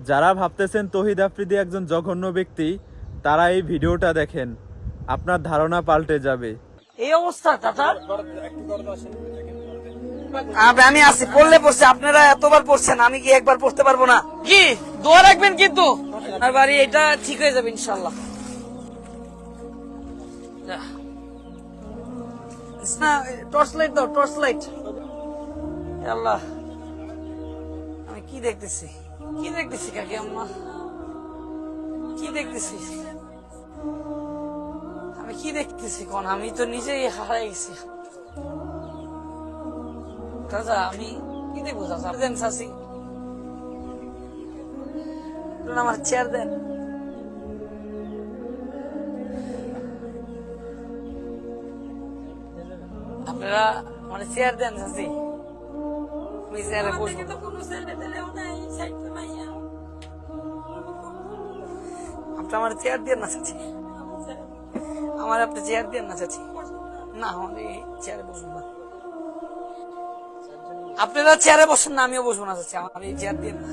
যারা ভাবতেছেন তৌহিদ আফ্রিদি একজন জঘন্য ব্যক্তি, তারা এই ভিডিওটা দেখেন, আপনার ধারণা পাল্টে যাবে। এই অবস্থা চাচা, আমি আছি, পড়লে পড়ছে, আপনারা এতবার পড়ছেন, আমি কি একবার পড়তে পারবো না? কি দোয়া রাখবেন কিন্তু আমার বাড়ি, এটা ঠিক হয়ে যাবে ইনশাল্লাহ। টর্চ লাইট দাও, টর্চ লাইট। আল্লাহ, আমি কি দেখতেছি, কি দেখতেছি কাকি আম্মা, কি দেখতেছি আমি, কি দেখতেছি কোন? আমি তো নিজেই হারাই গেছি। চাচা আমি কি দেখবো? চাচা দেন, চাচি আমার চেয়ার দেন। আপনারা মানে চেয়ার দেন চাচি, আমি চেয়ারে বসবো। আপনি আমার চেয়ার দিয়ে না চাচি, আমার আপনি চেয়ার দিয়ে না চাচি, না আমি চেয়ারে বসবো না। আপনারা চেয়ারে বসেন না, আমিও বসবো না চাচি, আমার এই চেয়ার দিয়ে না।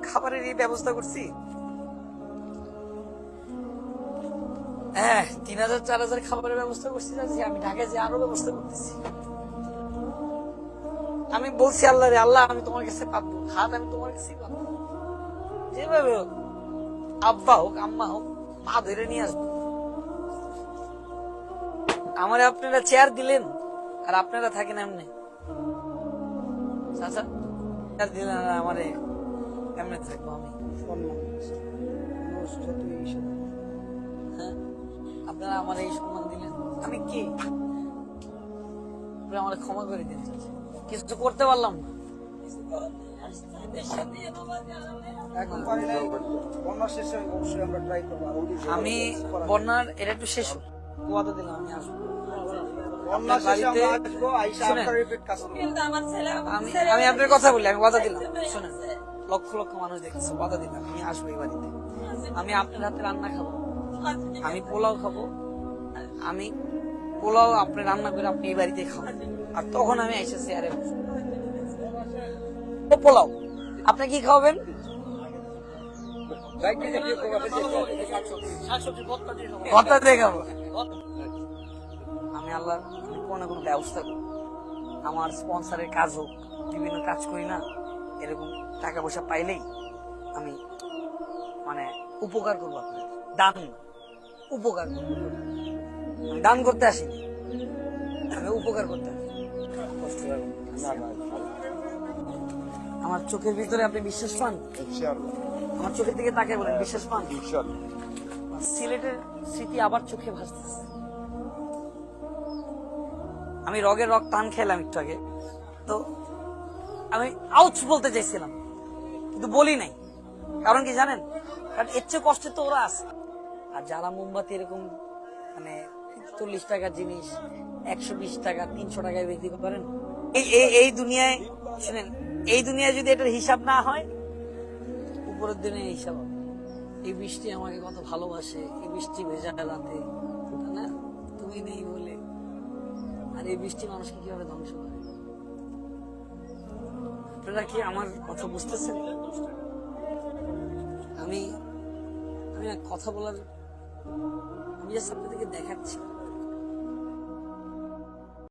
খাবারের এই ব্যবস্থা করছি, হ্যাঁ 3000 4000 খাবারের ব্যবস্থা করছি চাচি। আমি ঢাকায় যে আরো ব্যবস্থা করতেছি। আমি বলছি আল্লাহ রে, আল্লাহ আমি তোমার কাছে পাবো, হাত আমি তোমার কাছে পাবো, যেভাবে হোক, আব্বা হোক আম্মা হোক, মা ধরে নিয়ে আসবো। আমার আপনারা চেয়ার দিলেন আর আপনারা থাকেন এমনি চাচা, চেয়ার দিলেন আর আমারে এমনি থাকবো আমি। হ্যাঁ আপনারা আমার এই সম্মান দিলেন, আমি কি আমার ক্ষমা করে দিন চাচা, কিছু করতে পারলাম না। আমি বন্যার এটা একটু শেষ ওয়াদা দিলাম, আমি আসবো। আমি আপনার কথা বলি, আমি ওয়াদা দিলাম, শোনেন, লক্ষ লক্ষ মানুষ দেখছে, ওয়াদা দিলাম আমি আসবো এই বাড়িতে, আমি আপনার হাতে রান্না খাবো, আমি পোলাও খাবো, আমি পোলাও আপনি রান্না করে আপনি এই বাড়িতে খাবেন, আর তখন আমি এসেছি আরে পোলাও আপনি কি খাওয়াবেন? ভর্তা দিয়ে খাবো। আমি আল্লাহ কোনো না কোনো ব্যবস্থা করি, আমার স্পন্সরের কাজ হোক, বিভিন্ন কাজ করি না, এরকম টাকা পয়সা পাইলেই আমি মানে উপকার করবো আপনার, দান উপকার করবো, দান করতে আসিনি, আমি উপকার করতে আসি। আমার চোখের ভিতরে আপনি বিশ্বাস পান? আমার চোখের দিকে তাকিয়ে বলেন বিশ্বাস পান? সিলেটের স্মৃতি আবার চোখে ভাসতেছে। আমি রগের রগ টান খেলাম একটু আগে, তো আমি আউচ বলতে চাইছিলাম কিন্তু বলি নাই, কারণ কি জানেন? কারণ এর চেয়ে কষ্টে তো ওরা আছে। আর যারা মোমবাতি এরকম মানে 40 টাকার জিনিস 120 টাকা 300 টাকায় বিক্রি করেন, এই দুনিয়ায় শুনেন, এই দুনিয়ায় যদি এটার হিসাব না হয়, উপরের দিনে হিসাব হবে। এই বৃষ্টি আমাকে কত ভালোবাসে, এই বৃষ্টি ভেজা রাতে না তুমি নেই বলে, আর এই বৃষ্টি মানুষকে কিভাবে ধ্বংস করে। আপনারা কি আমার কথা বুঝতেছেন? আমি কথা বলার, আমি জাস্ট আপনাদেরকে দেখাচ্ছি।